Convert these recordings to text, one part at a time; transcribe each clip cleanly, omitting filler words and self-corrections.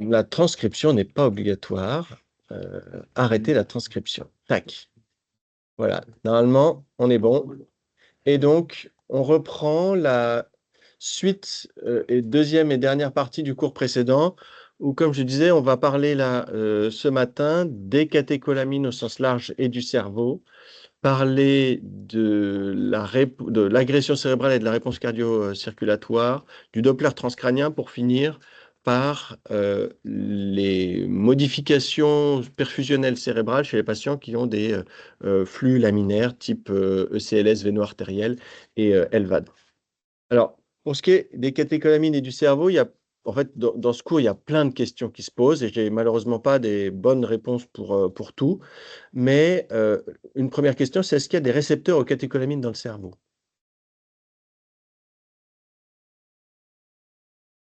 La transcription n'est pas obligatoire. Arrêtez la transcription. Tac. Voilà. Normalement, on est bon. Et donc, on reprend la suite et deuxième et dernière partie du cours précédent, où, comme je disais, on va parler là, ce matin des catécholamines au sens large et du cerveau, parler de l'agression cérébrale et de la réponse cardio-circulatoire, du Doppler transcranien pour finir par les modifications perfusionnelles cérébrales chez les patients qui ont des flux laminaires type ECLS véno-artériel et LVAD. Alors, pour ce qui est des catécholamines et du cerveau, en fait, dans ce cours, il y a plein de questions qui se posent et j'ai malheureusement pas des bonnes réponses pour tout. Mais une première question, c'est est-ce qu'il y a des récepteurs aux catécholamines dans le cerveau?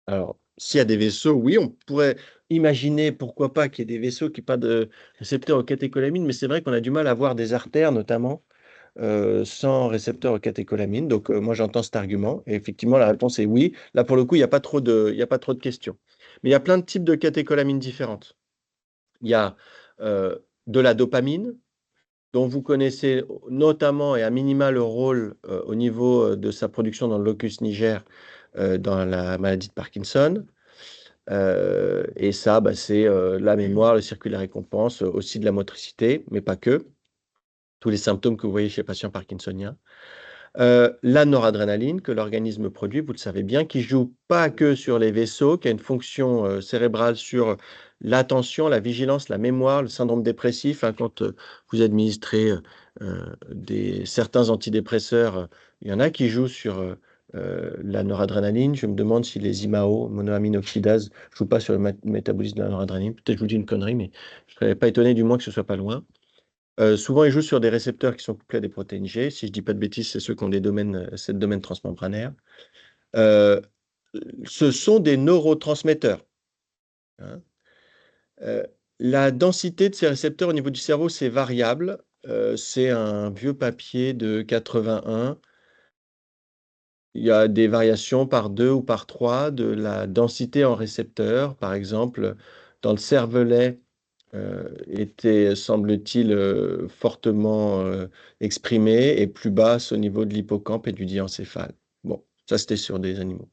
Alors, s'il y a des vaisseaux, oui, on pourrait imaginer, pourquoi pas, qu'il y ait des vaisseaux qui n'ont pas de récepteurs aux catécholamines, mais c'est vrai qu'on a du mal à voir des artères, notamment, sans récepteur aux catécholamines. Donc, moi, j'entends cet argument. Et effectivement, la réponse est oui. Là, pour le coup, il y a pas trop de questions. Mais il y a plein de types de catécholamines différentes. Il y a de la dopamine, dont vous connaissez notamment et à minima le rôle au niveau de sa production dans le locus niger dans la maladie de Parkinson. Et ça, bah, c'est la mémoire, le circuit de la récompense, aussi de la motricité, mais pas que. Tous les symptômes que vous voyez chez les patients parkinsoniens. La noradrénaline que l'organisme produit, vous le savez bien, qui joue pas que sur les vaisseaux, qui a une fonction cérébrale sur l'attention, la vigilance, la mémoire, le syndrome dépressif. Hein, quand vous administrez certains antidépresseurs, il y en a qui jouent sur la noradrénaline. Je me demande si les IMAO, monoamine oxydase, ne jouent pas sur le métabolisme de la noradrénaline. Peut-être que je vous dis une connerie, mais je ne serais pas étonné du moins que ce soit pas loin. Souvent, ils jouent sur des récepteurs qui sont couplés à des protéines G. Si je ne dis pas de bêtises, c'est ceux qui ont des domaines, 7 domaines transmembranaires. Euh, Ce sont des neurotransmetteurs. Hein. Euh, la densité de ces récepteurs au niveau du cerveau, c'est variable. C'est un vieux papier de 81. Il y a des variations par 2 ou par 3 de la densité en récepteurs. Par exemple, dans le cervelet, était, semble-t-il, fortement exprimée et plus basse au niveau de l'hippocampe et du diencéphale. Bon, ça c'était sur des animaux.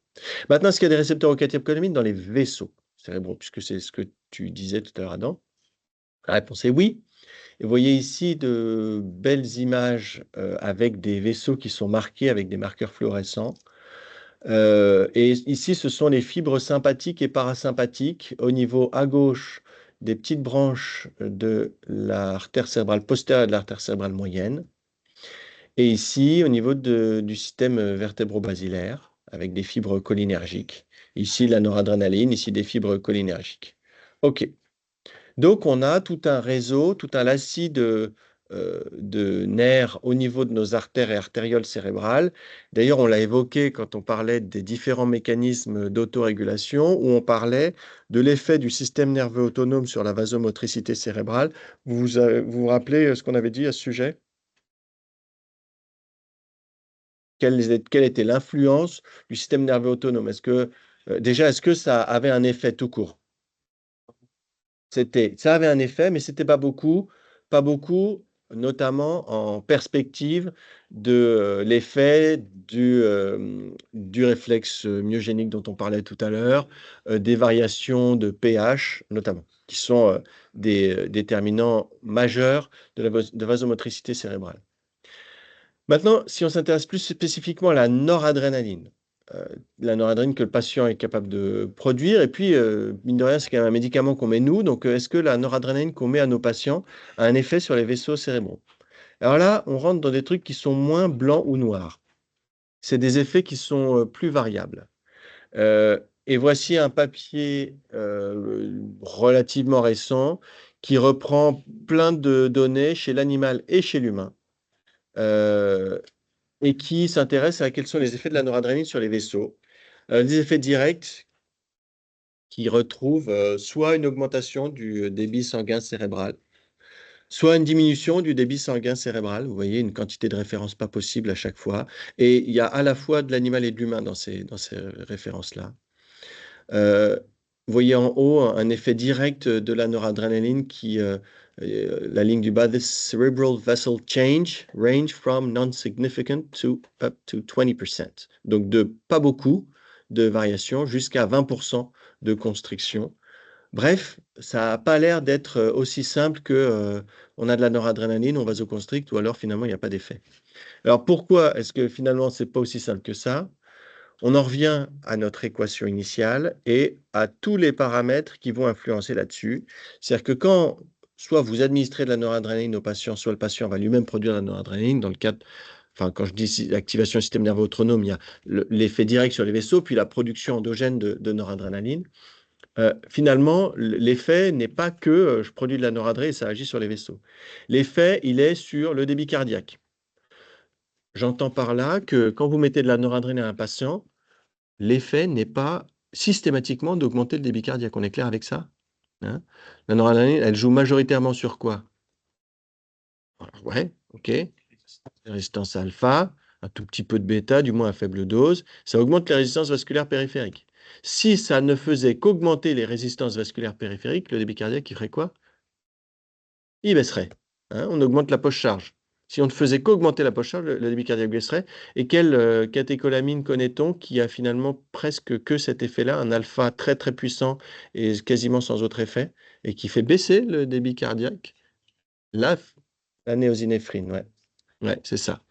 Maintenant, est-ce qu'il y a des récepteurs aux catécholamines dans les vaisseaux cérébraux, puisque c'est ce que tu disais tout à l'heure, Adam? La réponse est oui. Et vous voyez ici de belles images avec des vaisseaux qui sont marqués avec des marqueurs fluorescents. Et ici, ce sont les fibres sympathiques et parasympathiques au niveau à gauche des petites branches de l'artère cérébrale postérieure et de l'artère cérébrale moyenne. Et ici, au niveau du système vertébro-basilaire, avec des fibres cholinergiques. Ici, la noradrénaline, ici, des fibres cholinergiques. OK. Donc, on a tout un réseau, tout un lacis de nerfs au niveau de nos artères et artérioles cérébrales. D'ailleurs, on l'a évoqué quand on parlait des différents mécanismes d'autorégulation, où on parlait de l'effet du système nerveux autonome sur la vasomotricité cérébrale. Vous rappelez ce qu'on avait dit à ce sujet? Quelle était l'influence du système nerveux autonome? Déjà, est-ce que ça avait un effet tout court? Ça avait un effet, mais c'était pas beaucoup, notamment en perspective de l'effet du réflexe myogénique dont on parlait tout à l'heure, des variations de pH, notamment, qui sont des déterminants majeurs de vasomotricité cérébrale. Maintenant, si on s'intéresse plus spécifiquement à euh, la noradrénaline que le patient est capable de produire, et puis, mine de rien, c'est quand même un médicament qu'on met nous, donc est-ce que la noradrénaline qu'on met à nos patients a un effet sur les vaisseaux cérébraux? Alors là, on rentre dans des trucs qui sont moins blancs ou noirs. C'est des effets qui sont plus variables. Euh, et voici un papier relativement récent qui reprend plein de données chez l'animal et chez l'humain. Euh, et qui s'intéresse à quels sont les effets de la noradrénaline sur les vaisseaux. Des effets directs qui retrouvent soit une augmentation du débit sanguin cérébral, soit une diminution du débit sanguin cérébral. Vous voyez, une quantité de référence pas possible à chaque fois. Et il y a à la fois de l'animal et de l'humain dans ces références-là. Euh, Vous voyez en haut un effet direct de la noradrénaline la ligne du bas, this cerebral vessel change range from non-significant to up to 20%. Donc de pas beaucoup de variation jusqu'à 20% de constriction. Bref, ça n'a pas l'air d'être aussi simple que on a de la noradrénaline, on vasoconstricte, ou alors finalement il n'y a pas d'effet. Alors pourquoi est-ce que finalement c'est pas aussi simple que ça? On en revient à notre équation initiale et à tous les paramètres qui vont influencer là-dessus. C'est-à-dire que quand soit vous administrez de la noradrénaline au patient, soit le patient va lui-même produire de la noradrénaline, dans le cadre, enfin quand je dis activation du système nerveux autonome, il y a l'effet direct sur les vaisseaux, puis la production endogène de noradrénaline. Finalement, l'effet n'est pas que je produis de la noradré et ça agit sur les vaisseaux. L'effet, il est sur le débit cardiaque. J'entends par là que quand vous mettez de la noradrénaline à un patient, l'effet n'est pas systématiquement d'augmenter le débit cardiaque. On est clair avec ça? Hein? La noradrénaline, elle joue majoritairement sur quoi? Alors, ouais, ok. Résistance alpha, un tout petit peu de bêta, du moins à faible dose. Ça augmente les résistances vasculaires périphériques. Si ça ne faisait qu'augmenter les résistances vasculaires périphériques, le débit cardiaque, il ferait quoi? Il baisserait. Hein, on augmente la poche-charge. Si on ne faisait qu'augmenter la poche-charge, le débit cardiaque baisserait. Et quelle catécholamine connaît-on qui a finalement presque que cet effet-là, un alpha très très puissant et quasiment sans autre effet, et qui fait baisser le débit cardiaque? La, la néosinéphrine, ouais. Ouais, c'est ça.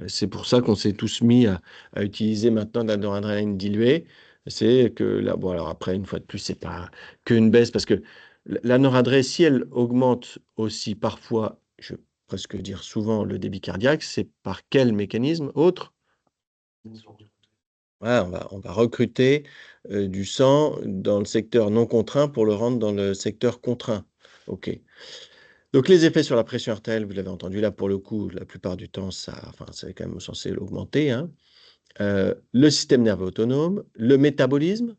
C'est pour ça qu'on s'est tous mis à utiliser maintenant de la noradrénaline diluée. C'est que là, bon, alors après, une fois de plus, c'est pas qu'une baisse, parce que la noradré, si elle augmente aussi parfois, je vais presque dire souvent, le débit cardiaque, c'est par quel mécanisme autre? Ouais, on va recruter du sang dans le secteur non contraint pour le rendre dans le secteur contraint. OK. Donc les effets sur la pression artérielle, vous l'avez entendu là pour le coup, la plupart du temps, enfin, c'est quand même censé l'augmenter, hein. Le système nerveux autonome, le métabolisme,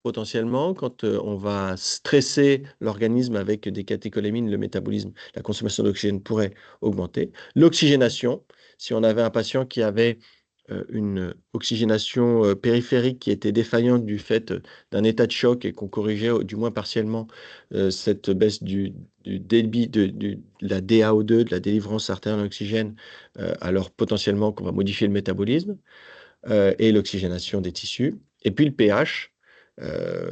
potentiellement, quand on va stresser l'organisme avec des catécholamines, le métabolisme, la consommation d'oxygène pourrait augmenter. L'oxygénation, si on avait un patient qui avait une oxygénation périphérique qui était défaillante du fait d'un état de choc et qu'on corrigeait du moins partiellement cette baisse du débit de la DAO2, de la délivrance artérielle en oxygène, alors potentiellement qu'on va modifier le métabolisme et l'oxygénation des tissus. Et puis le pH, euh,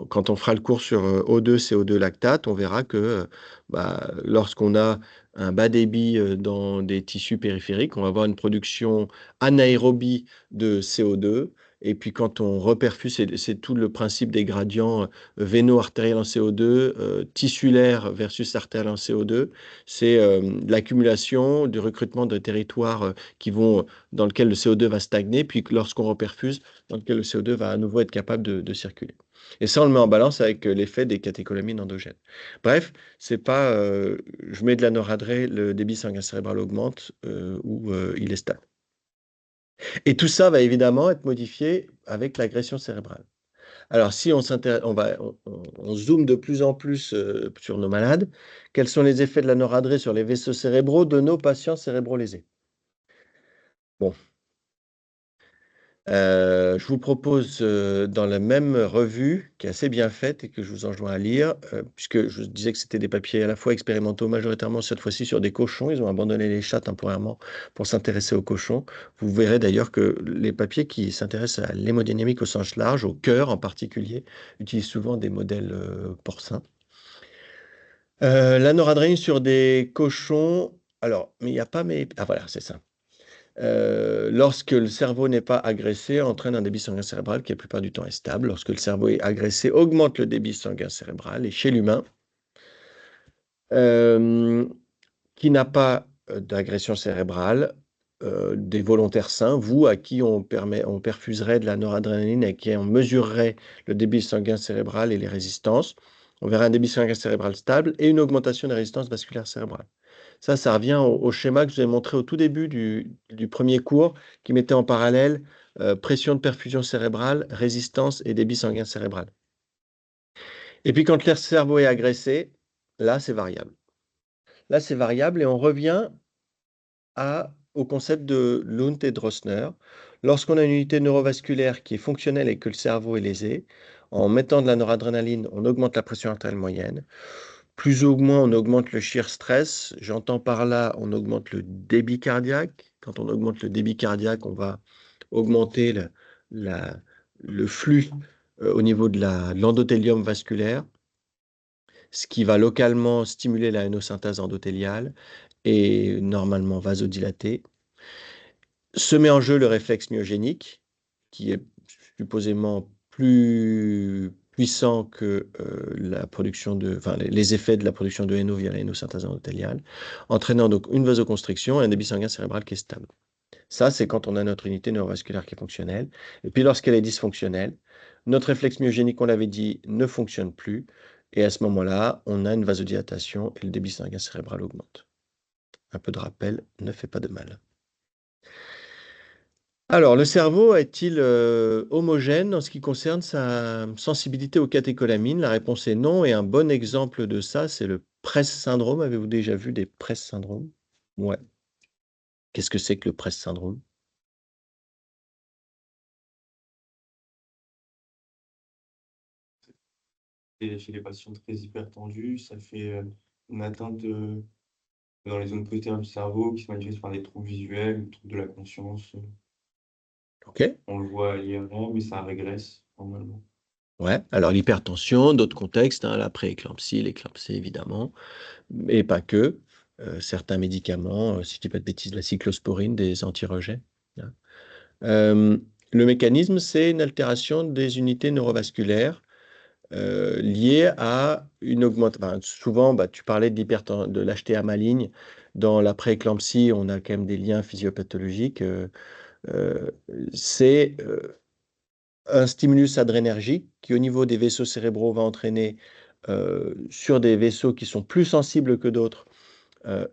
quand on fera le cours sur O2, CO2 lactate, on verra que lorsqu'on a un bas débit dans des tissus périphériques, on va avoir une production anaérobie de CO2. Et puis quand on reperfuse, c'est tout le principe des gradients véno-artériels en CO2, tissulaire versus artériel en CO2. C'est l'accumulation du recrutement de territoires dans lequel le CO2 va stagner, puis lorsqu'on reperfuse, dans lequel le CO2 va à nouveau être capable de circuler. Et ça, on le met en balance avec l'effet des catécholamines endogènes. Bref, c'est pas je mets de la noradré, le débit sanguin cérébral augmente ou il est stable. Et tout ça va évidemment être modifié avec l'agression cérébrale. Alors, si on s'intéresse, on zoome de plus en plus sur nos malades, quels sont les effets de la noradré sur les vaisseaux cérébraux de nos patients cérébrolésés? Bon, je vous propose, dans la même revue, qui est assez bien faite et que je vous enjoins à lire, puisque je disais que c'était des papiers à la fois expérimentaux, majoritairement cette fois-ci sur des cochons. Ils ont abandonné les chats temporairement pour s'intéresser aux cochons. Vous verrez d'ailleurs que les papiers qui s'intéressent à l'hémodynamique au sens large, au cœur en particulier, utilisent souvent des modèles, porcins. La noradrénaline sur des cochons, alors, mais il y a pas ah voilà, c'est ça. Lorsque le cerveau n'est pas agressé, entraîne un débit sanguin cérébral qui la plupart du temps est stable. Lorsque le cerveau est agressé, augmente le débit sanguin cérébral. Et chez l'humain, euh, qui n'a pas d'agression cérébrale, des volontaires sains, vous, à qui on perfuserait de la noradrénaline et à qui on mesurerait le débit sanguin cérébral et les résistances, on verrait un débit sanguin cérébral stable et une augmentation des résistances vasculaires cérébrales. Ça revient au schéma que je vous ai montré au tout début du premier cours, qui mettait en parallèle pression de perfusion cérébrale, résistance et débit sanguin cérébral. Et puis quand le cerveau est agressé, là c'est variable. Là c'est variable et on revient au concept de Lund et Drossner. Lorsqu'on a une unité neurovasculaire qui est fonctionnelle et que le cerveau est lésé, En mettant de la noradrénaline, on augmente la pression artérielle moyenne. Plus ou moins, on augmente le shear stress. J'entends par là, on augmente le débit cardiaque. Quand on augmente le débit cardiaque, on va augmenter la- le flux au niveau de l'endothélium vasculaire, ce qui va localement stimuler la hénosynthèse endothéliale et normalement vasodilater. Se met en jeu le réflexe myogénique, qui est supposément plus puissant que la production enfin, les effets de la production de NO via la hénosynthèse endothéliale, entraînant donc une vasoconstriction et un débit sanguin cérébral qui est stable. Ça, c'est quand on a notre unité neurovasculaire qui est fonctionnelle. Et puis lorsqu'elle est dysfonctionnelle, notre réflexe myogénique, on l'avait dit, ne fonctionne plus. Et à ce moment-là, on a une vasodilatation et le débit sanguin cérébral augmente. Un peu de rappel ne fait pas de mal. Alors, le cerveau est-il homogène en ce qui concerne sa sensibilité aux catécholamines? La réponse est non, et un bon exemple de ça, c'est le PRES syndrome. Avez-vous déjà vu des PRES syndromes? Ouais. Qu'est-ce que c'est que le PRES syndrome? Et chez les patients très hypertendus, ça fait une atteinte dans les zones postérieures du cerveau qui se manifeste par des troubles visuels, des troubles de la conscience. Ok. On le voit à l'IRM, mais ça régresse normalement. Ouais. Alors, l'hypertension, d'autres contextes, hein, la prééclampsie, l'éclampsie évidemment, mais pas que. Certains médicaments, si je dis pas de bêtises, la cyclosporine, des antirejets, hein. Euh, le mécanisme, c'est une altération des unités neurovasculaires liées à une augmentation. Enfin, souvent, bah, tu parlais de l'HTA maligne. Dans la prééclampsie, on a quand même des liens physiopathologiques. Euh, c'est un stimulus adrénergique qui, au niveau des vaisseaux cérébraux, va entraîner sur des vaisseaux qui sont plus sensibles que d'autres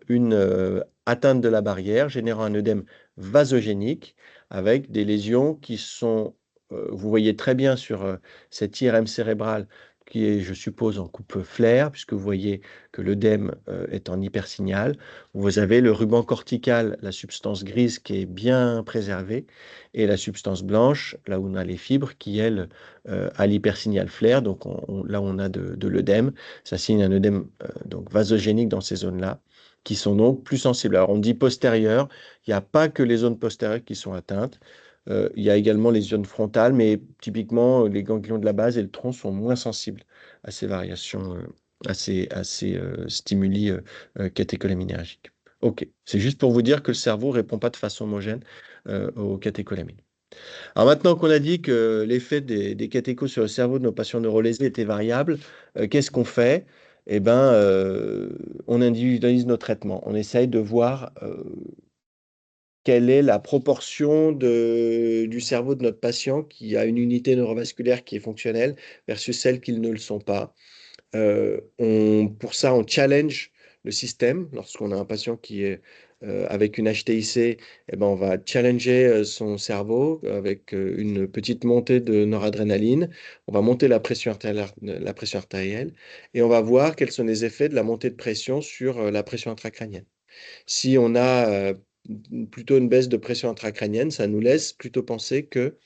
une atteinte de la barrière, générant un œdème vasogénique avec des lésions qui sont, vous voyez très bien sur cet IRM cérébral qui est, je suppose, en coupe flair, puisque vous voyez que l'œdème est en hypersignal. Vous avez le ruban cortical, la substance grise qui est bien préservée, et la substance blanche, là où on a les fibres, qui, elle, a l'hypersignal flair. Donc là, on a de l'œdème. Ça signe un œdème donc vasogénique dans ces zones-là qui sont donc plus sensibles. Alors on dit postérieures, il n'y a pas que les zones postérieures qui sont atteintes, il y a également les zones frontales, mais typiquement les ganglions de la base et le tronc sont moins sensibles à ces variations, à ces stimuli catécholaminergiques. Ok, c'est juste pour vous dire que le cerveau ne répond pas de façon homogène aux catécholamines. Alors maintenant qu'on a dit que l'effet des catéchos sur le cerveau de nos patients neurolésés était variable, qu'est-ce qu'on fait? Eh ben, on individualise nos traitements. On essaye de voir quelle est la proportion du cerveau de notre patient qui a une unité neurovasculaire qui est fonctionnelle versus celles qui ne le sont pas. Pour ça, on challenge le système. Lorsqu'on a un patient qui est avec une HTIC, eh ben, on va challenger son cerveau avec une petite montée de noradrénaline. On va monter la pression artérielle et on va voir quels sont les effets de la montée de pression sur la pression intracrânienne. Si on a plutôt une baisse de pression intracrânienne, ça nous laisse plutôt penser que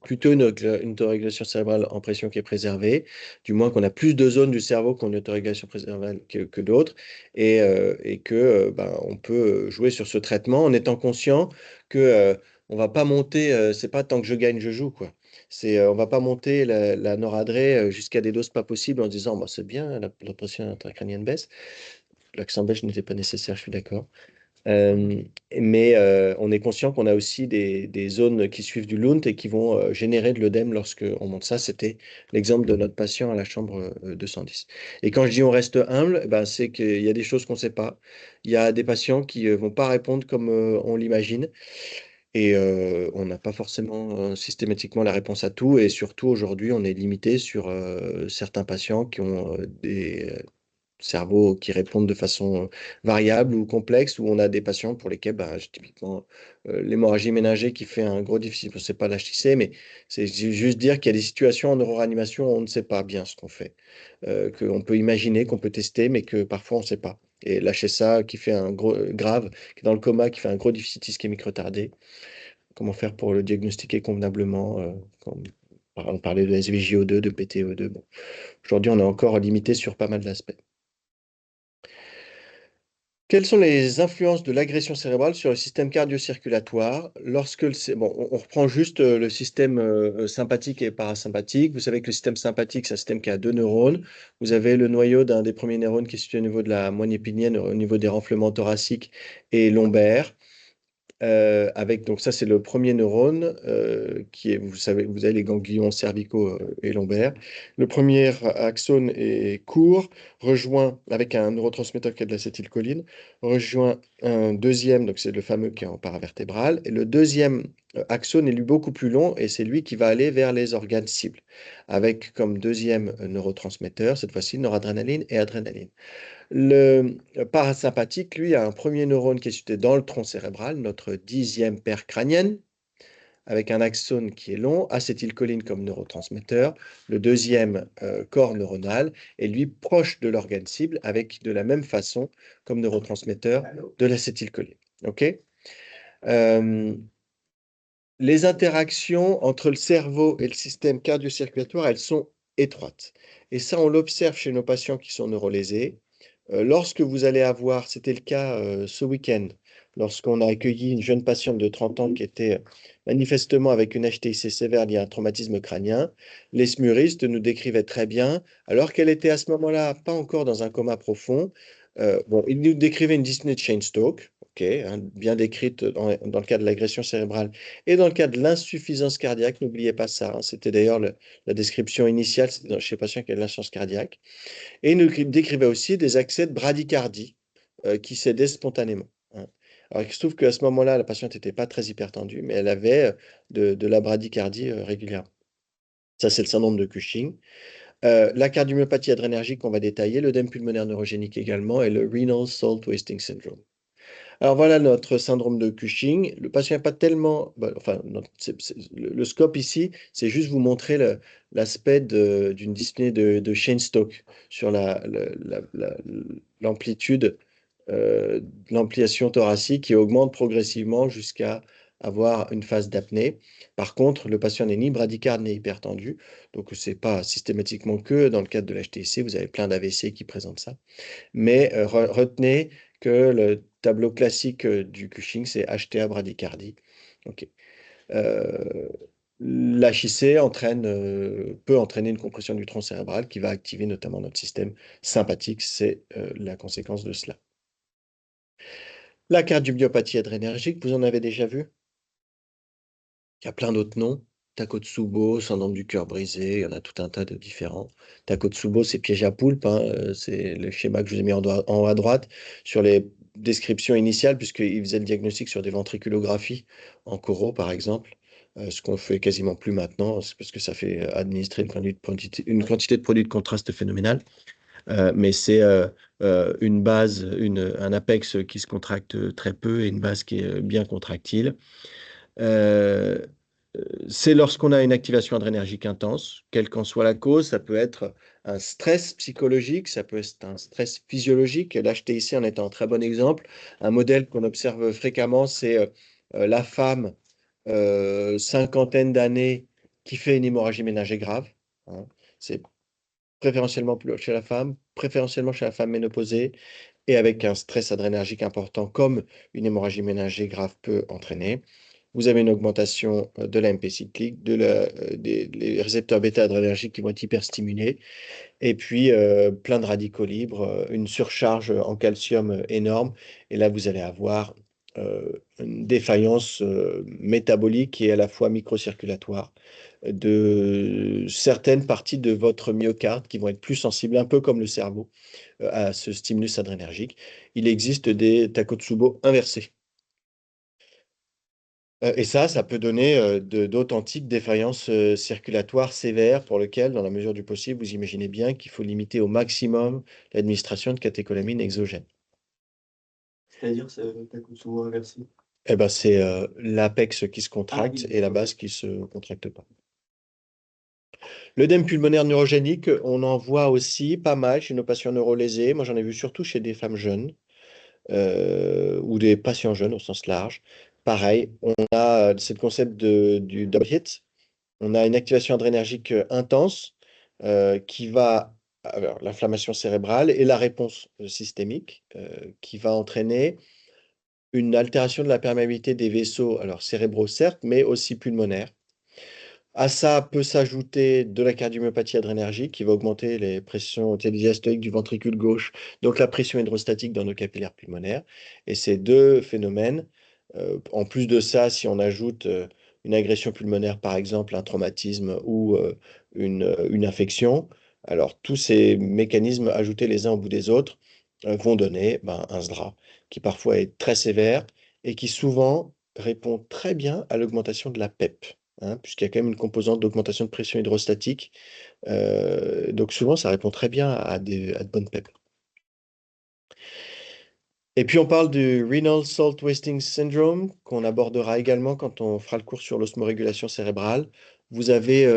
plutôt une autorégulation cérébrale en pression qui est préservée, du moins qu'on a plus de zones du cerveau qui ont une autorégulation préservée que d'autres, et que ben, on peut jouer sur ce traitement en étant conscient que on va pas monter, c'est pas tant que je gagne, je joue, quoi. On va pas monter la noradré jusqu'à des doses pas possibles en disant bah, c'est bien, la pression intracrânienne baisse. L'accent belge n'était pas nécessaire, je suis d'accord. Euh, mais on est conscient qu'on a aussi des zones qui suivent du Lund et qui vont générer de l'œdème lorsqu'on monte ça. C'était l'exemple de notre patient à la chambre 210. Et quand je dis on reste humble, eh ben, c'est qu'il y a des choses qu'on ne sait pas. Il y a des patients qui ne vont pas répondre comme on l'imagine. Et on n'a pas forcément systématiquement la réponse à tout. Et surtout, aujourd'hui, on est limité sur certains patients qui ont des cerveaux qui répondent de façon variable ou complexe, où on a des patients pour lesquels, bah, typiquement, l'hémorragie méningée qui fait un gros déficit, je ne sais pas l'HTC, mais c'est juste dire qu'il y a des situations en neuroréanimation où on ne sait pas bien ce qu'on fait, qu'on peut imaginer, qu'on peut tester, mais que parfois on ne sait pas. et l'HSA qui fait un gros grave, qui est dans le coma, qui fait un gros déficit ischémique retardé. Comment faire pour le diagnostiquer convenablement on parlait de SVJO2, de PTO2. Bon. Aujourd'hui, on est encore limité sur pas mal d'aspects. Quelles sont les influences de l'agression cérébrale sur le système cardio-circulatoire bon, on reprend juste le système sympathique et parasympathique. Vous savez que le système sympathique, c'est un système qui a deux neurones. Vous avez le noyau d'un des premiers neurones qui est situé au niveau de la moelle épinienne, au niveau des renflements thoraciques et lombaires. Donc ça, c'est le premier neurone qui est, vous savez, vous avez les ganglions cervicaux et lombaires. Le premier axone est court, rejoint avec un neurotransmetteur qui est de l'acétylcholine, rejoint un deuxième, donc c'est le fameux qui est en paravertébral, et le deuxième axone est lui beaucoup plus long et c'est lui qui va aller vers les organes cibles, avec comme deuxième neurotransmetteur, cette fois-ci, noradrénaline et adrénaline. Le parasympathique, lui, a un premier neurone qui est situé dans le tronc cérébral, notre dixième paire crânienne, avec un axone qui est long, acétylcholine comme neurotransmetteur, le deuxième corps neuronal est lui proche de l'organe cible, avec de la même façon comme neurotransmetteur de l'acétylcholine. OK? Euh, les interactions entre le cerveau et le système cardio-circulatoire, elles sont étroites. Et ça, on l'observe chez nos patients qui sont neurolésés. Lorsque vous allez avoir, c'était le cas ce week-end, lorsqu'on a accueilli une jeune patiente de 30 ans qui était manifestement avec une HTIC sévère liée à un traumatisme crânien, les smuristes nous décrivaient très bien, alors qu'elle était à ce moment-là pas encore dans un coma profond. Bon, ils nous décrivaient une dyspnée de Cheyne-Stokes, ok, hein, bien décrite dans le cas de l'agression cérébrale et dans le cas de l'insuffisance cardiaque. N'oubliez pas ça, hein, c'était d'ailleurs la description initiale chez les patients qui avaient de l'insuffisance cardiaque. Et il nous décrivait aussi des accès de bradycardie qui cédaient spontanément, hein. Alors, il se trouve qu'à ce moment-là, la patiente n'était pas très hypertendue, mais elle avait de la bradycardie régulière. Ça, c'est le syndrome de Cushing. La cardiomyopathie adrénergique qu'on va détailler, l'œdème pulmonaire neurogénique également, et le renal salt wasting syndrome. Alors voilà notre syndrome de Cushing. Le patient n'est pas tellement, enfin, le scope ici, c'est juste vous montrer l'aspect d'une dyspnée de Cheyne-Stokes sur l'amplitude de l'ampliation thoracique qui augmente progressivement jusqu'à avoir une phase d'apnée. Par contre, le patient n'est ni bradycarde ni hypertendu, donc ce n'est pas systématiquement que dans le cadre de l'HTC, vous avez plein d'AVC qui présentent ça. Mais retenez que le tableau classique du Cushing, c'est HTA bradycardie. Ok. Euh, L'HIC peut entraîner une compression du tronc cérébral qui va activer notamment notre système sympathique. C'est la conséquence de cela. La cardiomyopathie adrénergique, vous en avez déjà vu? Il y a plein d'autres noms. Takotsubo, syndrome du cœur brisé, il y en a tout un tas de différents. Takotsubo, c'est piège à poulpe, hein, c'est le schéma que je vous ai mis en haut à droite sur les descriptions initiales, puisqu'il faisait le diagnostic sur des ventriculographies en coraux, par exemple, ce qu'on fait quasiment plus maintenant, c'est parce que ça fait administrer une quantité de produits de contraste phénoménale. Mais c'est une base, un apex qui se contracte très peu et une base qui est bien contractile. Euh, c'est lorsqu'on a une activation adrénergique intense, quelle qu'en soit la cause, ça peut être un stress psychologique, ça peut être un stress physiologique. L'HTIC en est un très bon exemple. Un modèle qu'on observe fréquemment, c'est la femme, cinquantaine d'années, qui fait une hémorragie ménagère grave, hein. C'est préférentiellement chez la femme, préférentiellement chez la femme ménopausée, et avec un stress adrénergique important comme une hémorragie ménagère grave peut entraîner. Vous avez une augmentation de l'AMP cyclique, des récepteurs bêta-adrénergiques qui vont être hyperstimulés, et puis plein de radicaux libres, une surcharge en calcium énorme. Et là, vous allez avoir une défaillance métabolique et à la fois microcirculatoire de certaines parties de votre myocarde qui vont être plus sensibles, un peu comme le cerveau, à ce stimulus adrénergique. Il existe des Takotsubo inversés. Et ça peut donner d'authentiques défaillances circulatoires sévères pour lesquelles, dans la mesure du possible, vous imaginez bien qu'il faut limiter au maximum l'administration de catécholamine exogène. C'est-à-dire, t'as souvent inversé. Eh ben, c'est l'apex qui se contracte et la base qui ne se contracte pas. L'œdème pulmonaire neurogénique, on en voit aussi pas mal chez nos patients neurolésés. Moi, j'en ai vu surtout chez des femmes jeunes ou des patients jeunes au sens large. Pareil, on a c'est le concept du double hit. On a une activation adrénergique intense qui va, alors l'inflammation cérébrale et la réponse systémique qui va entraîner une altération de la perméabilité des vaisseaux, alors cérébraux certes, mais aussi pulmonaires. À ça peut s'ajouter de la cardiomyopathie adrénergique qui va augmenter les pressions diastoliques du ventricule gauche, donc la pression hydrostatique dans nos capillaires pulmonaires. Et ces deux phénomènes, en plus de ça, si on ajoute une agression pulmonaire, par exemple, un traumatisme ou une infection, alors tous ces mécanismes ajoutés les uns au bout des autres vont donner un SDRA qui parfois est très sévère et qui souvent répond très bien à l'augmentation de la PEP hein, puisqu'il y a quand même une composante d'augmentation de pression hydrostatique. Donc souvent, ça répond très bien à de bonnes PEP. Et puis on parle du Renal Salt Wasting Syndrome, qu'on abordera également quand on fera le cours sur l'osmorégulation cérébrale. Vous avez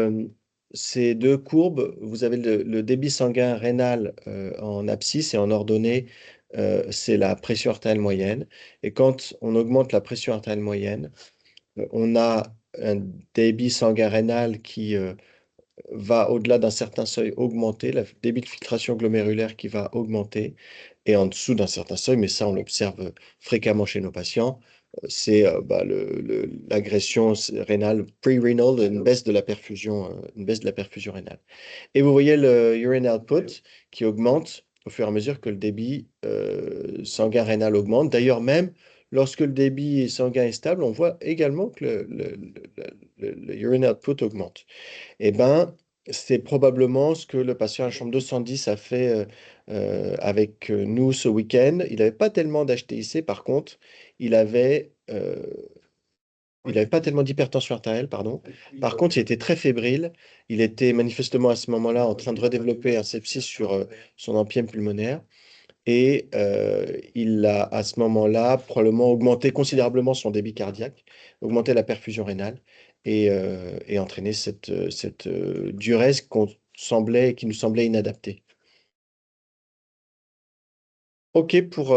ces deux courbes, vous avez le débit sanguin rénal en abscisse et en ordonnée, c'est la pression artérielle moyenne. Et quand on augmente la pression artérielle moyenne, on a un débit sanguin rénal qui va au-delà d'un certain seuil augmenter, le débit de filtration glomérulaire qui va augmenter, et en dessous d'un certain seuil, mais ça on l'observe fréquemment chez nos patients, c'est l'agression rénale pre-renal, une baisse de la perfusion rénale. Et vous voyez le urine output qui augmente au fur et à mesure que le débit sanguin rénal augmente. D'ailleurs, même lorsque le débit sanguin est stable, on voit également que le urine output augmente. Eh ben, c'est probablement ce que le patient à la chambre 210 a fait avec nous ce week-end. Il n'avait pas tellement d'HTIC, par contre, il avait, euh, il n'avait pas tellement d'hypertension artérielle, pardon. Par contre, il était très fébrile. Il était manifestement à ce moment-là en train de redévelopper un sepsis sur son empyème pulmonaire. Et il a à ce moment-là probablement augmenté considérablement son débit cardiaque, augmenté la perfusion rénale et entraîné cette diurèse qui nous semblait inadaptée. OK pour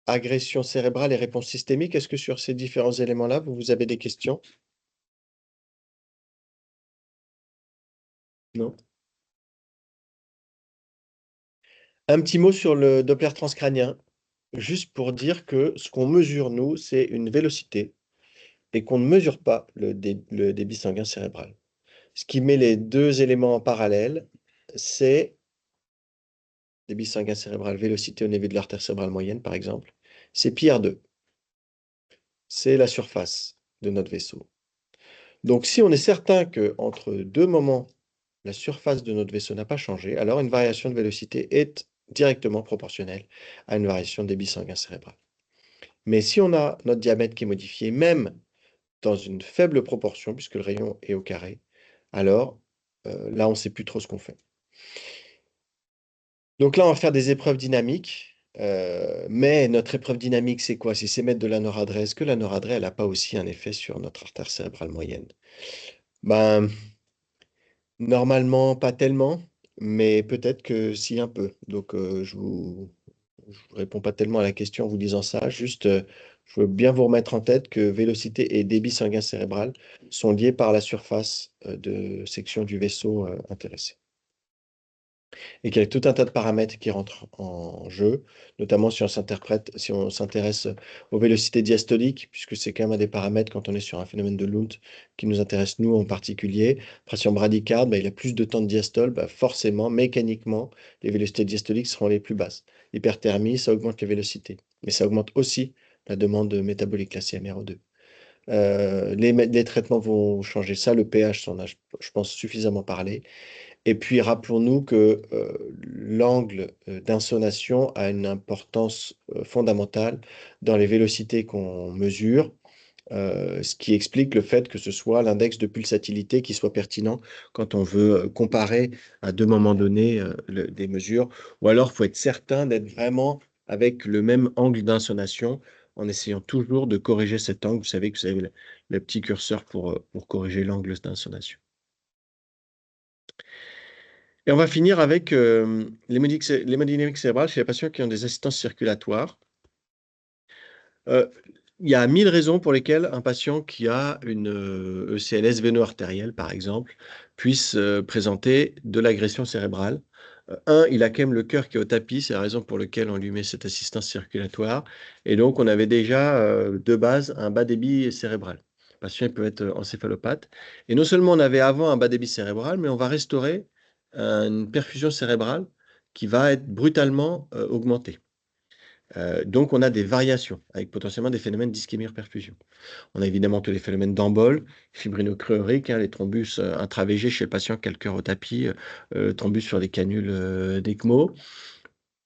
agression cérébrale et réponse systémique. Est-ce que sur ces différents éléments-là, vous avez des questions? Non? Un petit mot sur le Doppler transcrânien, juste pour dire que ce qu'on mesure, nous, c'est une vélocité et qu'on ne mesure pas le débit sanguin cérébral. Ce qui met les deux éléments en parallèle, c'est débit sanguin cérébral, vélocité au niveau de l'artère cérébrale moyenne, par exemple. C'est pi r2. C'est la surface de notre vaisseau. Donc, si on est certain que entre deux moments, la surface de notre vaisseau n'a pas changé, alors une variation de vélocité est directement proportionnelle à une variation de débit sanguin cérébral. Mais si on a notre diamètre qui est modifié, même dans une faible proportion, puisque le rayon est au carré, alors là, on ne sait plus trop ce qu'on fait. Donc là, on va faire des épreuves dynamiques. Mais notre épreuve dynamique, c'est quoi? C'est mettre de la noradresse. Est-ce que la noradresse, elle n'a pas aussi un effet sur notre artère cérébrale moyenne? Ben, normalement, pas tellement, mais peut-être que si un peu. Donc, je vous réponds pas tellement à la question en vous disant ça. Juste, je veux bien vous remettre en tête que vélocité et débit sanguin cérébral sont liés par la surface de section du vaisseau intéressé. Et qu'il y a tout un tas de paramètres qui rentrent en jeu, notamment si on s'intéresse aux vélocités diastoliques, puisque c'est quand même un des paramètres quand on est sur un phénomène de Lund qui nous intéresse nous en particulier. Patient bradycarde, il a plus de temps de diastole, forcément, mécaniquement, les vélocités diastoliques seront les plus basses. L'hyperthermie, ça augmente les vélocités, mais ça augmente aussi la demande métabolique, la CMRO2. Les traitements vont changer ça, le pH, je pense, suffisamment parlé. Et puis, rappelons-nous que l'angle d'insonation a une importance fondamentale dans les vélocités qu'on mesure, ce qui explique le fait que ce soit l'index de pulsatilité qui soit pertinent quand on veut comparer à deux moments donnés des mesures, ou alors il faut être certain d'être vraiment avec le même angle d'insonation en essayant toujours de corriger cet angle. Vous savez que vous avez le petit curseur pour corriger l'angle d'insonation. Et on va finir avec l'hémodynamique cérébrale chez les patients qui ont des assistances circulatoires. Euh, il y a 1000 raisons pour lesquelles un patient qui a une ECLS véno-artérielle, par exemple, puisse présenter de l'agression cérébrale. Un, il a quand même le cœur qui est au tapis, c'est la raison pour laquelle on lui met cette assistance circulatoire. Et donc, on avait déjà de base un bas débit cérébral. Le patient il peut être encéphalopathe. Et non seulement on avait avant un bas débit cérébral, mais on va restaurer une perfusion cérébrale qui va être brutalement augmentée. Donc, on a des variations avec potentiellement des phénomènes d'ischémie-perfusion. On a évidemment tous les phénomènes d'embole, fibrinochléorique, les thrombus intravégés chez le patient qui a le cœur au tapis, thrombus sur les canules d'ECMO.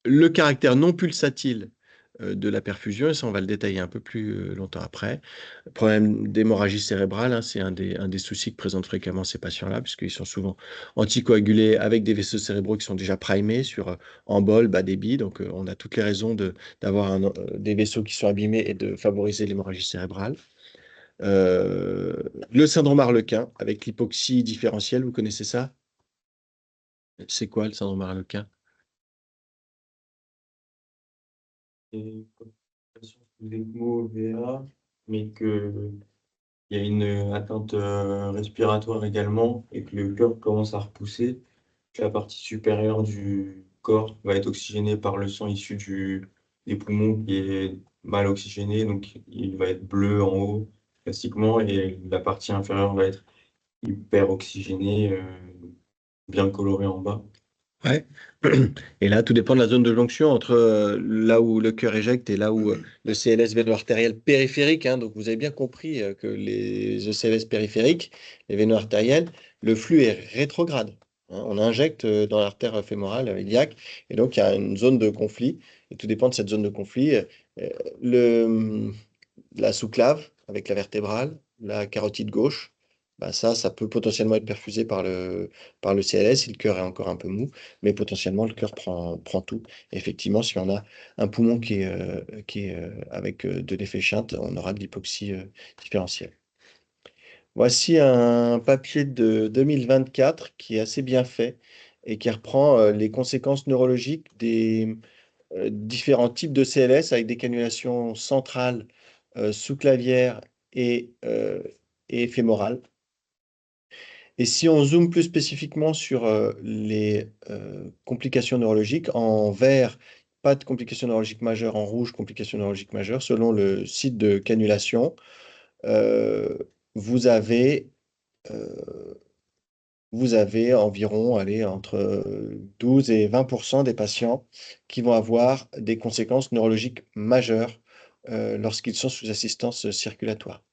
Le caractère non pulsatile de la perfusion, et ça on va le détailler un peu plus longtemps après. Problème d'hémorragie cérébrale, c'est un des soucis que présentent fréquemment ces patients-là, puisqu'ils sont souvent anticoagulés avec des vaisseaux cérébraux qui sont déjà primés sur embol, bas débit. Donc on a toutes les raisons d'avoir des vaisseaux qui sont abîmés et de favoriser l'hémorragie cérébrale. Euh, le syndrome Harlequin avec l'hypoxie différentielle, vous connaissez ça? C'est quoi le syndrome Harlequin? Et complications sous ECMO, VA, mais qu'il y a une atteinte respiratoire également et que le cœur commence à repousser, que la partie supérieure du corps va être oxygénée par le sang issu des poumons qui est mal oxygéné, donc il va être bleu en haut, classiquement, et la partie inférieure va être hyper oxygénée, bien colorée en bas. Ouais. Et là, tout dépend de la zone de jonction entre là où le cœur éjecte et là où le CLS véno-artériel périphérique. Donc, vous avez bien compris que les ECLS périphériques, les véno-artériels, le flux est rétrograde. On injecte dans l'artère fémorale iliaque et donc il y a une zone de conflit. Et tout dépend de cette zone de conflit. Le, la sous-clave avec la vertébrale, la carotide gauche, bah ça peut potentiellement être perfusé par le CLS si le cœur est encore un peu mou, mais potentiellement le cœur prend tout. Et effectivement, si on a un poumon qui est avec de l'effet shunt, on aura de l'hypoxie différentielle. Voici un papier de 2024 qui est assez bien fait et qui reprend les conséquences neurologiques des différents types de CLS avec des cannulations centrales, sous-clavières et fémorales. Et si on zoome plus spécifiquement sur les complications neurologiques, en vert, pas de complications neurologiques majeures, en rouge, complications neurologiques majeures, selon le site de cannulation, euh, vous avez, euh, vous avez environ allez, entre 12 et 20% des patients qui vont avoir des conséquences neurologiques majeures lorsqu'ils sont sous assistance circulatoire.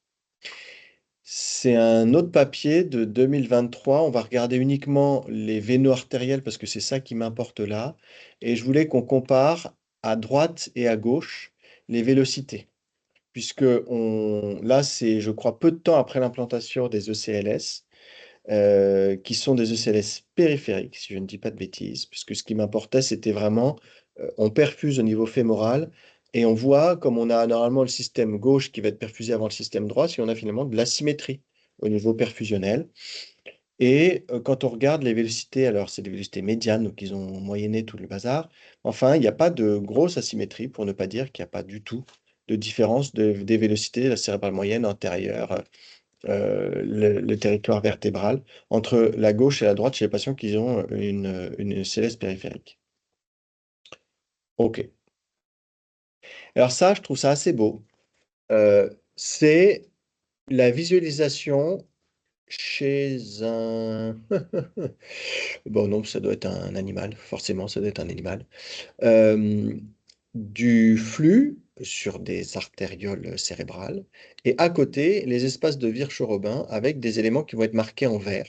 C'est un autre papier de 2023. On va regarder uniquement les vénos artériels parce que c'est ça qui m'importe là. Et je voulais qu'on compare à droite et à gauche les vélocités. Puisque là, c'est, je crois, peu de temps après l'implantation des ECLS qui sont des ECLS périphériques, si je ne dis pas de bêtises, puisque ce qui m'importait, c'était vraiment, on perfuse au niveau fémoral, et on voit, comme on a normalement le système gauche qui va être perfusé avant le système droit, si on a finalement de l'asymétrie au niveau perfusionnel. Et quand on regarde les vélocités, alors c'est des vélocités médianes, donc ils ont moyenné tout le bazar. Enfin, il n'y a pas de grosse asymétrie, pour ne pas dire qu'il n'y a pas du tout de différence des vélocités de la cérébrale moyenne antérieure le territoire vertébral entre la gauche et la droite chez les patients qui ont une céleste périphérique. OK. Alors ça, je trouve ça assez beau. C'est la visualisation chez un... Bon, non, ça doit être un animal. Forcément, ça doit être un animal. Euh, du flux sur des artérioles cérébrales et à côté, les espaces de Virchow-Robin avec des éléments qui vont être marqués en vert.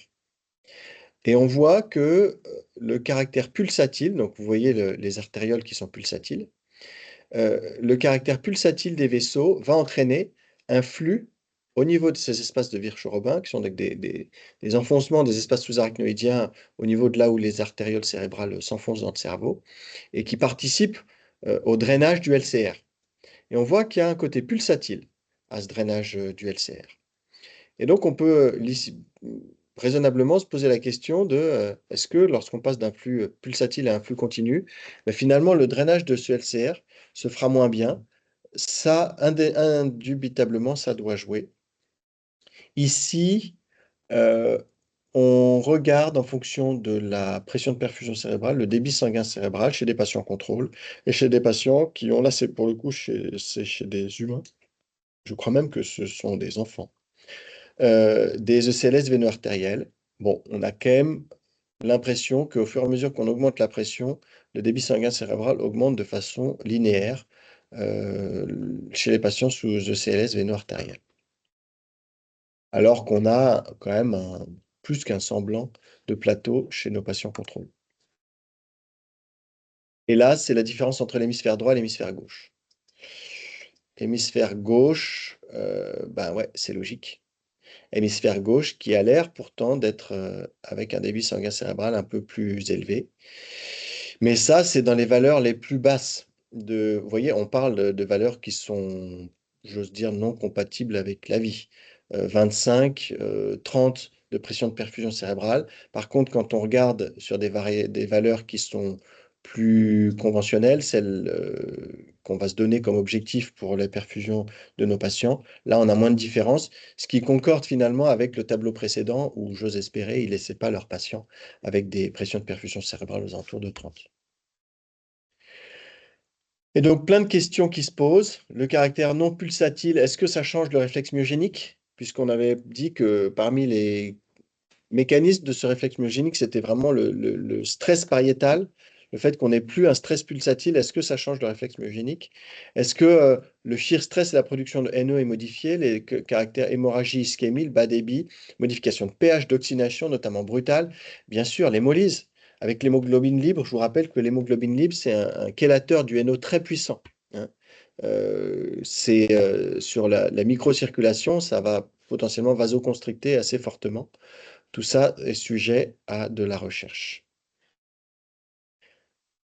Et on voit que le caractère pulsatile, donc vous voyez les artérioles qui sont pulsatiles, le caractère pulsatile des vaisseaux va entraîner un flux au niveau de ces espaces de Virchow-Robin, qui sont donc des enfoncements des espaces sous-arachnoïdiens au niveau de là où les artérioles cérébrales s'enfoncent dans le cerveau, et qui participent au drainage du LCR. Et on voit qu'il y a un côté pulsatile à ce drainage du LCR. Et donc on peut raisonnablement se poser la question de est-ce que lorsqu'on passe d'un flux pulsatile à un flux continu, ben, finalement le drainage de ce LCR se fera moins bien. Ça, indubitablement, ça doit jouer. Ici, euh, on regarde en fonction de la pression de perfusion cérébrale, le débit sanguin cérébral chez des patients contrôle et chez des patients qui ont, là c'est pour le coup c'est chez des humains, je crois même que ce sont des enfants, des ECLS véno-artériels. Bon, on a quand même l'impression qu'au fur et à mesure qu'on augmente la pression, le débit sanguin cérébral augmente de façon linéaire euh, chez les patients sous ECLS véno-artériels. Alors qu'on a quand même plus qu'un semblant de plateau chez nos patients contrôle. Et là, c'est la différence entre l'hémisphère droit et l'hémisphère gauche. Hémisphère gauche, ben ouais, c'est logique. Hémisphère gauche qui a l'air pourtant d'être avec un débit sanguin cérébral un peu plus élevé. Mais ça, c'est dans les valeurs les plus basses. Vous voyez, on parle de valeurs qui sont, j'ose dire, non compatibles avec la vie. 25, 30 de pression de perfusion cérébrale. Par contre, quand on regarde sur des valeurs qui sont plus conventionnelles, celles qu'on va se donner comme objectif pour les perfusions de nos patients, là, on a moins de différence, ce qui concorde finalement avec le tableau précédent où, j'ose espérer, ils ne laissaient pas leurs patients avec des pressions de perfusion cérébrale aux alentours de 30. Et donc, plein de questions qui se posent. Le caractère non pulsatile, est-ce que ça change le réflexe myogénique? Puisqu'on avait dit que parmi les mécanismes de ce réflexe myogénique, c'était vraiment le stress pariétal, le fait qu'on n'ait plus un stress pulsatile. Est-ce que ça change le réflexe myogénique? Est-ce que le shear stress et la production de NO est modifié, les caractères hémorragie, ischémie, le bas débit, modification de pH, d'oxynation, notamment brutale, bien sûr, l'hémolyse. Avec l'hémoglobine libre, je vous rappelle que l'hémoglobine libre, c'est un chélateur du NO très puissant, hein. C'est sur la microcirculation, ça va potentiellement vasoconstricter assez fortement. Tout ça est sujet à de la recherche.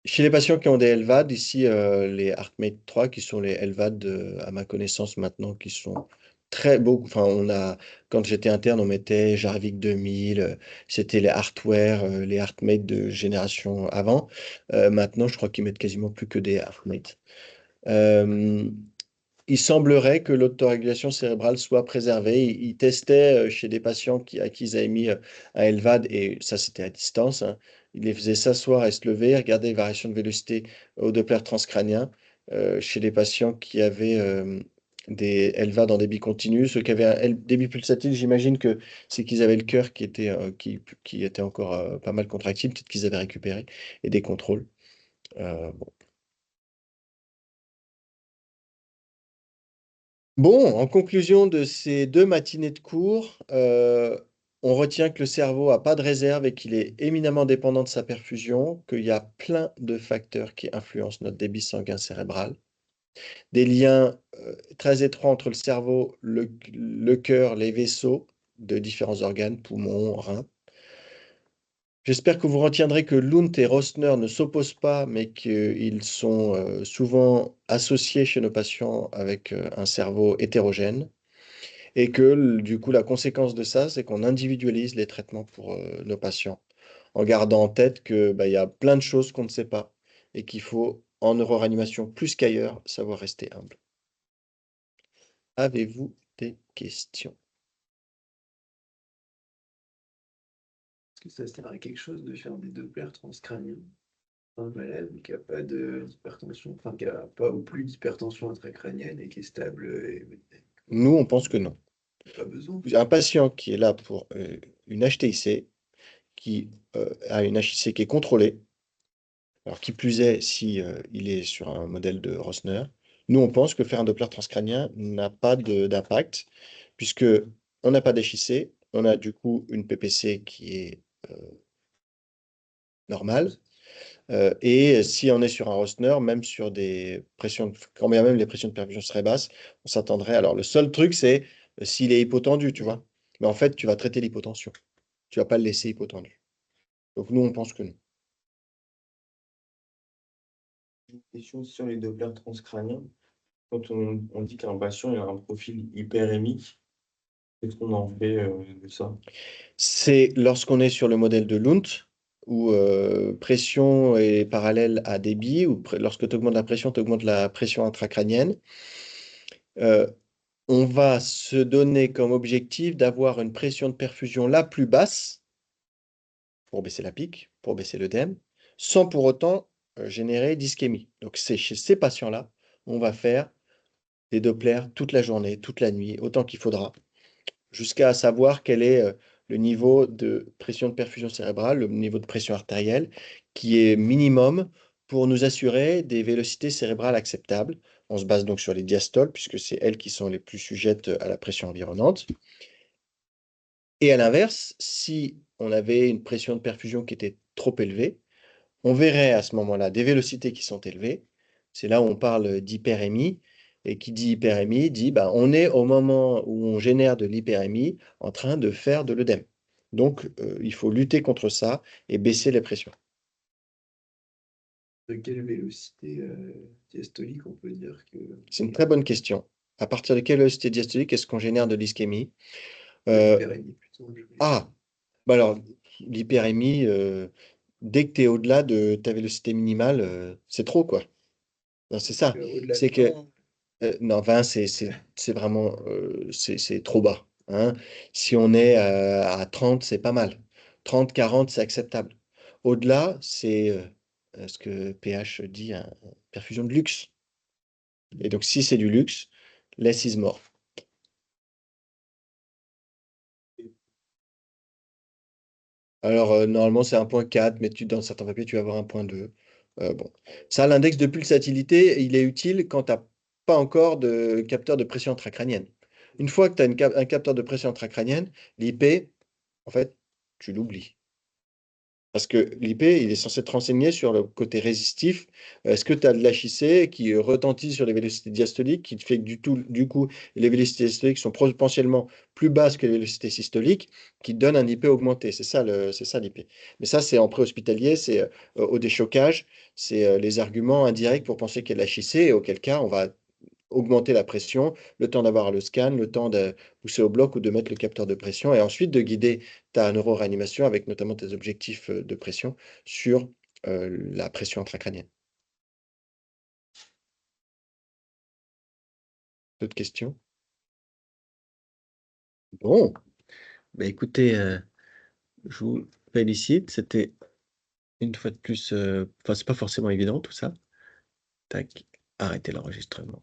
Chez les patients qui ont des LVAD, ici les HeartMate 3, qui sont les LVAD à ma connaissance maintenant, qui sont très beaux. Enfin, quand j'étais interne, on mettait Jarvik 2000, c'était les Heartware, les HeartMate de génération avant. Maintenant, je crois qu'ils mettent quasiment plus que des HeartMate. Euh, il semblerait que l'autorégulation cérébrale soit préservée. Ils testaient chez des patients à qui ils avaient mis un LVAD, et ça c'était à distance, hein. Ils les faisaient s'asseoir et se lever, regarder les variations de vélocité au Doppler transcranien chez les patients qui avaient des LVAD en débit continu. Ceux qui avaient un débit pulsatile, j'imagine que c'est qu'ils avaient le cœur qui était encore pas mal contractile, peut-être qu'ils avaient récupéré, et des contrôles. Bon. Bon, en conclusion de ces 2 matinées de cours, on retient que le cerveau a pas de réserve et qu'il est éminemment dépendant de sa perfusion, qu'il y a plein de facteurs qui influencent notre débit sanguin cérébral, des liens très étroits entre le cerveau, le cœur, les vaisseaux de différents organes, poumons, reins. J'espère que vous retiendrez que Lunt et Rosner ne s'opposent pas, mais qu'ils sont souvent associés chez nos patients avec un cerveau hétérogène. Et que du coup, la conséquence de ça, c'est qu'on individualise les traitements pour nos patients, en gardant en tête que, bah, il y a plein de choses qu'on ne sait pas et qu'il faut, en neuroréanimation plus qu'ailleurs, savoir rester humble. Avez-vous des questions? Est-ce que ça sert à quelque chose de faire des Doppler transcrâniens pour un malade qui n'a pas d'hypertension, enfin qui n'a pas ou plus d'hypertension intracrânienne et qui est stable et Nous, on pense que non. pas besoin? Un patient qui est là pour une HTIC, qui a une HTIC qui est contrôlée, alors qui plus est si il est sur un modèle de Rosner, nous, on pense que faire un Doppler transcrânien n'a pas d'impact, puisque on n'a pas d'HIC, on a du coup une PPC qui est normale. Et si on est sur un Rosner, même sur des pressions, quand bien même les pressions de perfusion seraient basses, on s'attendrait. Alors, le seul truc, c'est s'il est hypotendu, tu vois. Mais en fait, tu vas traiter l'hypotension. Tu vas pas le laisser hypotendu. Donc, nous, on pense que non. Une question sur les Doppler transcrâniens. Quand on dit qu'un patient il a un profil hyperémique, Qu'est-ce qu'on en fait de ça? C'est lorsqu'on est sur le modèle de Lund, où pression est parallèle à débit, ou lorsque tu augmentes la pression, tu augmentes la pression intracrânienne. Euh, on va se donner comme objectif d'avoir une pression de perfusion la plus basse pour baisser la pique, pour baisser l'œdème, sans pour autant générer d'ischémie. Donc c'est chez ces patients-là, on va faire des Dopplers toute la journée, toute la nuit, autant qu'il faudra, jusqu'à savoir quel est le niveau de pression de perfusion cérébrale, le niveau de pression artérielle, qui est minimum pour nous assurer des vélocités cérébrales acceptables. On se base donc sur les diastoles, puisque c'est elles qui sont les plus sujettes à la pression environnante. Et à l'inverse, si on avait une pression de perfusion qui était trop élevée, on verrait à ce moment-là des vélocités qui sont élevées. C'est là où on parle d'hyperémie. Et qui dit hyperémie dit bah, on est au moment où on génère de l'hyperémie en train de faire de l'œdème. Donc, il faut lutter contre ça et baisser les pressions. De quelle vélocité diastolique on peut dire que C'est une très bonne question. À partir de quelle vélocité diastolique est-ce qu'on génère de l'ischémie? de Euh, l'hyperémie plutôt, je voulais dire. ah, bah alors, l'hyperémie, dès que tu es au-delà de ta vélocité minimale, c'est trop, quoi. Non, c'est Donc ça. au-delà C'est de que 20, non, 20, c'est vraiment c'est trop bas, hein. Si on est à 30, c'est pas mal. 30, 40, c'est acceptable. Au-delà, c'est ce que PH dit, perfusion de luxe. Et donc, si c'est du luxe, less is more. Alors, normalement, c'est 1,4, mais dans certains papiers, tu vas avoir 1,2. Bon. Ça, l'index de pulsatilité, il est utile quand tu n'as pas encore de capteur de pression intracrânienne. Une fois que tu as un capteur de pression intracrânienne, l'IP, en fait, tu l'oublies. Parce que l'IP, il est censé te renseigner sur le côté résistif. Est-ce que tu as de l'HIC qui retentit sur les vélocités diastoliques, qui te fait que du coup, les vélocités diastoliques sont potentiellement plus basses que les vélocités systoliques, qui te donnent un IP augmenté. C'est ça l'IP. Mais ça, c'est en préhospitalier, c'est au déchocage, c'est les arguments indirects pour penser qu'il y a de l'HIC, et auquel cas, on va augmenter la pression, le temps d'avoir le scan, le temps de pousser au bloc ou de mettre le capteur de pression, et ensuite de guider ta neuroréanimation avec notamment tes objectifs de pression sur la pression intracrânienne. D'autres questions? Bon, bah écoutez, je vous félicite. C'était une fois de plus, enfin, c'est pas forcément évident tout ça. Tac, arrêtez l'enregistrement.